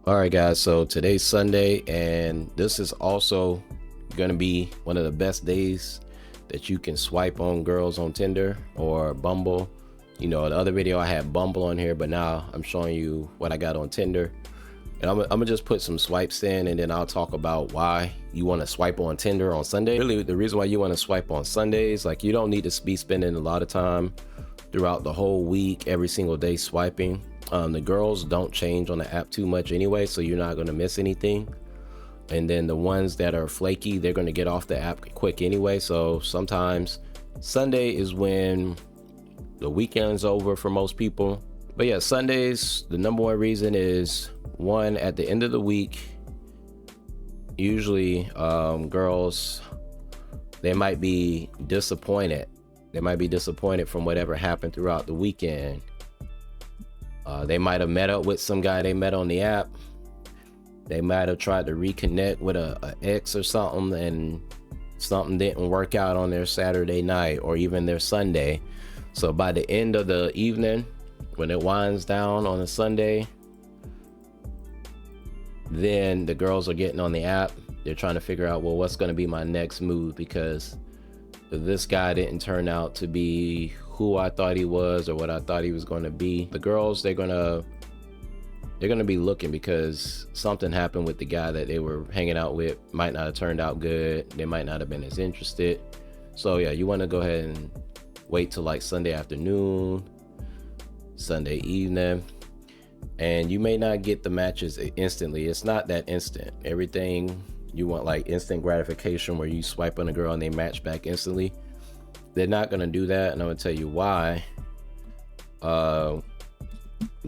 All right, guys. So today's Sunday, and this is also going to be one of the best days that you can swipe on girls on Tinder or Bumble. You know, the other video I had Bumble on here, but now I'm showing you what I got on Tinder. And I'm gonna just put some swipes in, and then I'll talk about why you want to swipe on Tinder on Sunday. Really, the reason why you want to swipe on Sundays, like you don't need to be spending a lot of time throughout the whole week, every single day swiping. The girls don't change on the app too much anyway, so you're not going to miss anything. And then the ones that are flaky, they're going to get off the app quick anyway. So sometimes Sunday is when the weekend's over for most people. But yeah, Sundays, the number one reason is one, at the end of the week, usually girls, they might be disappointed. They might be disappointed from whatever happened throughout the weekend. They might have met up with some guy they met on the app. They might have tried to reconnect with a ex or something, and something didn't work out on their Saturday night or even their Sunday. So by the end of the evening, when it winds down on a Sunday, then the girls are getting on the app. They're trying to figure out, well, what's going to be my next move, because this guy didn't turn out to be who I thought he was or what I thought he was going to be. The girls, they're gonna be looking because something happened with the guy that they were hanging out with. Might not have turned out good. They might not have been as interested. So yeah, you want to go ahead and wait till like Sunday afternoon, Sunday evening, and you may not get the matches instantly. It's not that instant. Everything you want, like instant gratification where you swipe on a girl and they match back instantly. They're not going to do that, and I'm going to tell you why.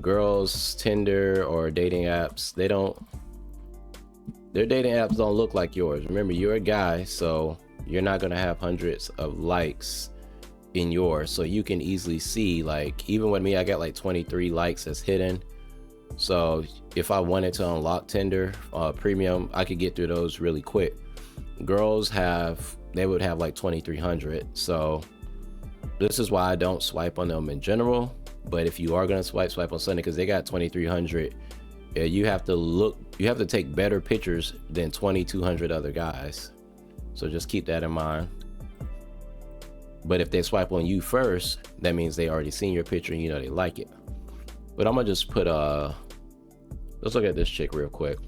Girls, Tinder or dating apps, their dating apps don't look like yours. Remember, you're a guy, so you're not going to have hundreds of likes in yours. So you can easily see, like, even with me, I got like 23 likes as hidden. So if I wanted to unlock Tinder premium, I could get through those really quick. Girls they would have like 2,300. So this is why I don't swipe on them in general. But if you are going to swipe on Sunday, because they got 2,300, you have to take better pictures than 2,200 other guys. So just keep that in mind. But if they swipe on you first, that means they already seen your picture and you know they like it. But I'm gonna just put let's look at this chick real quick.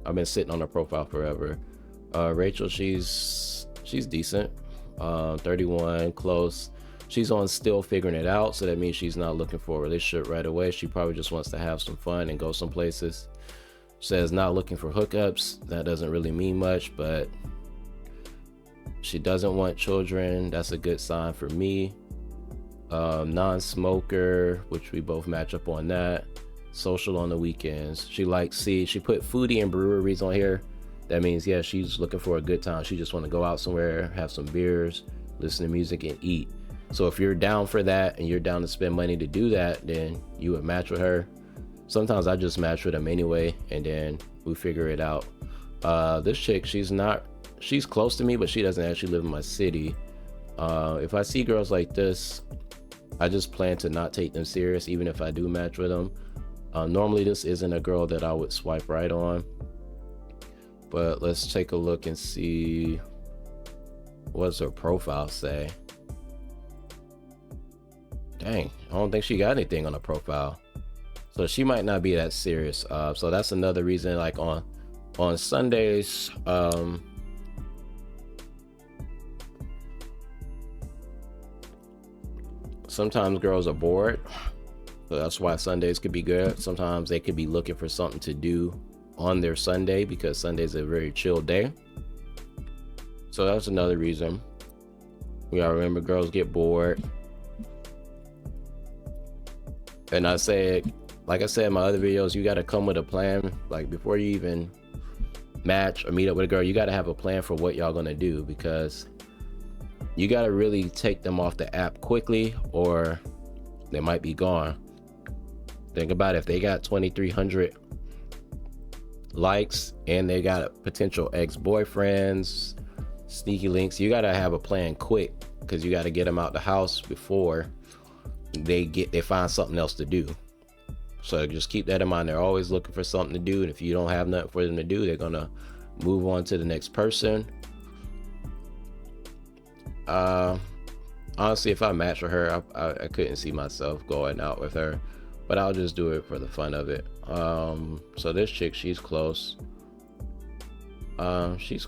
I've been sitting on her profile forever. Rachel, she's decent. 31, close. She's on still figuring it out, so that means she's not looking for a relationship right away. She probably just wants to have some fun and go some places. Says not looking for hookups. That doesn't really mean much, but she doesn't want children. That's a good sign for me. Non-smoker, which we both match up on that. Social on the weekends. She put foodie and breweries on here. That means, yeah, she's looking for a good time. She just want to go out somewhere, have some beers, listen to music, and eat. So if you're down for that and you're down to spend money to do that, then you would match with her. Sometimes I just match with them anyway, and then we figure it out. This chick, she's close to me, but she doesn't actually live in my city. If I see girls like this, I just plan to not take them serious, even if I do match with them. Normally this isn't a girl that I would swipe right on, but let's take a look and see what's her profile say. Dang, I don't think she got anything on her profile, so she might not be that serious. So that's another reason, like on Sundays, sometimes girls are bored, so that's why Sundays could be good. Sometimes they could be looking for something to do on their Sunday, because Sunday's a very chill day. So that's another reason. We gotta remember, girls get bored. And like I said in my other videos, you gotta come with a plan. Like before you even match or meet up with a girl, you gotta have a plan for what y'all gonna do, because you gotta really take them off the app quickly or they might be gone. Think about it, if they got 2,300 likes and they got potential ex-boyfriends, sneaky links, you gotta have a plan quick, because you gotta get them out the house before they find something else to do. So just keep that in mind. They're always looking for something to do, and if you don't have nothing for them to do, they're gonna move on to the next person. Honestly, if I match with her, I couldn't see myself going out with her, but I'll just do it for the fun of it. So this chick, she's close. She's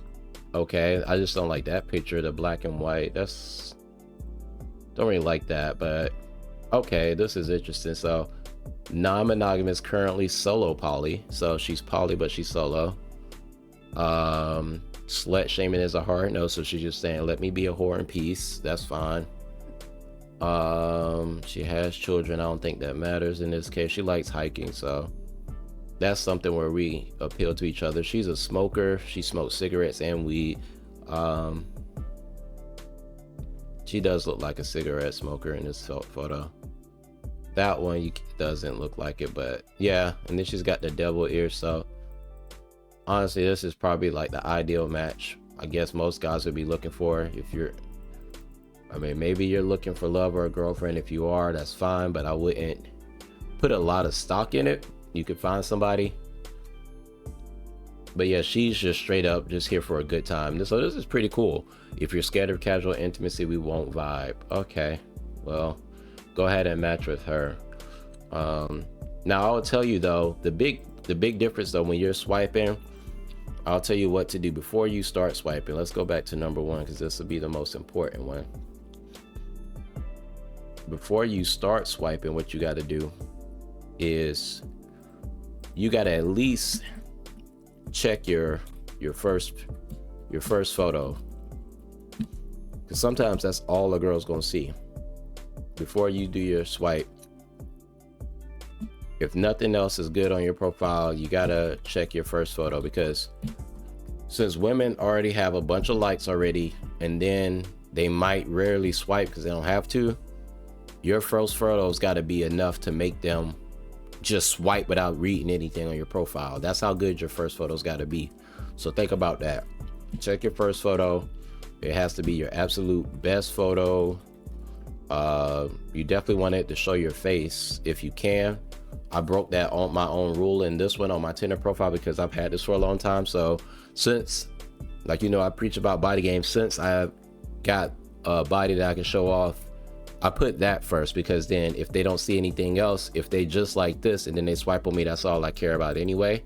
okay. I just don't like that picture, the black and white. Don't really like that, but okay, this is interesting. So non-monogamous, currently solo poly. So she's poly, but she's solo. Slut shaming is a hard no, so she's just saying, let me be a whore in peace. That's fine. She has children. I don't think that matters in this case. She likes hiking, so that's something where we appeal to each other. She's a smoker. She smokes cigarettes and weed. She does look like a cigarette smoker in this photo. That one doesn't look like it, but yeah. And then she's got the devil ears. So honestly, this is probably like the ideal match I guess most guys would be looking for. I mean, maybe you're looking for love or a girlfriend. If you are, that's fine, but I wouldn't put a lot of stock in it. You could find somebody. But yeah, she's just straight up just here for a good time. So this is pretty cool. If you're scared of casual intimacy, we won't vibe. Okay, well, go ahead and match with her. Now I'll tell you though, the big difference though, when you're swiping, I'll tell you what to do before you start swiping. Let's go back to number one, because this will be the most important one. Before you start swiping, what you got to do is you got to at least check your first photo, because sometimes that's all a girl's gonna see before you do your swipe. If nothing else is good on your profile, you gotta check your first photo, because since women already have a bunch of likes already, and then they might rarely swipe because they don't have to, your first photo's got to be enough to make them just swipe without reading anything on your profile. That's how good your first photo's got to be. So think about that. Check your first photo. It has to be your absolute best photo. You definitely want it to show your face if you can. I broke that on my own rule in this one on my Tinder profile, because I've had this for a long time. So since, like, you know, I preach about body games, since I've got a body that I can show off, I put that first, because then if they don't see anything else, if they just like this and then they swipe on me, that's all I care about anyway.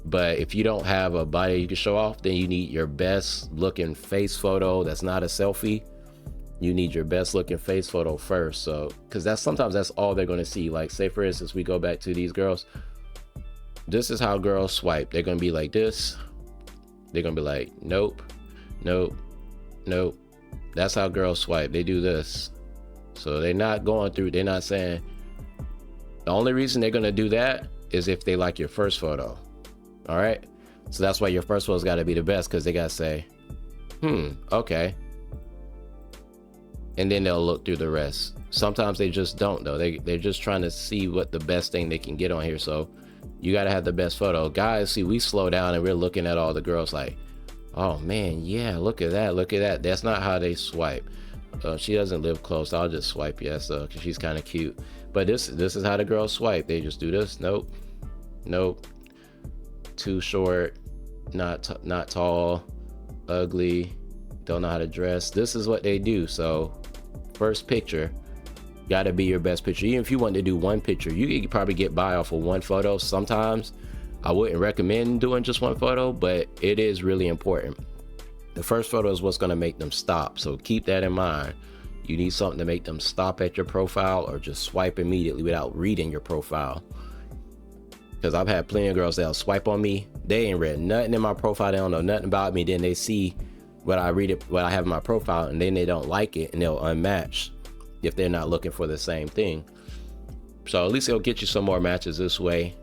But if you don't have a body you can show off, then you need your best looking face photo that's not a selfie. You need your best looking face photo first. So, because sometimes that's all they're going to see. Like, say for instance, we go back to these girls. This is how girls swipe. They're going to be like this. They're going to be like, nope, nope, nope. That's how girls swipe. They do this. So they're not going through, they're not saying, the only reason they're going to do that is if they like your first photo. All right. So that's why your first photo's got to be the best, because they got to say, okay. And then they'll look through the rest. Sometimes they just don't though. They're just trying to see what the best thing they can get on here. So you got to have the best photo. Guys, see, we slow down and we're looking at all the girls like, oh man, yeah, look at that. Look at that. That's not how they swipe. She doesn't live close. I'll just swipe yes, because she's kind of cute. But this is how the girls swipe. They just do this. Nope, nope. Too short, not tall, ugly, don't know how to dress. This is what they do. So first picture got to be your best picture. Even if you want to do one picture, you could probably get by off of one photo. Sometimes I wouldn't recommend doing just one photo, but it is really important. The first photo is what's going to make them stop. So keep that in mind. You need something to make them stop at your profile or just swipe immediately without reading your profile. Because I've had plenty of girls that'll swipe on me. They ain't read nothing in my profile. They don't know nothing about me. Then they see what I have in my profile, and then they don't like it, and they'll unmatch if they're not looking for the same thing. So at least it'll get you some more matches this way.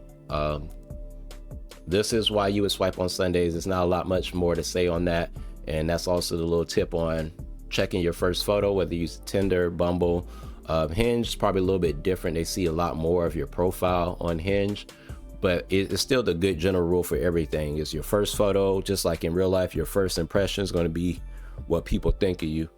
This is why you would swipe on Sundays. There's not a lot much more to say on that. And that's also the little tip on checking your first photo, whether you use Tinder, Bumble. Hinge is probably a little bit different. They see a lot more of your profile on Hinge, but it's still the good general rule for everything. Is your first photo, just like in real life, your first impression is going to be what people think of you.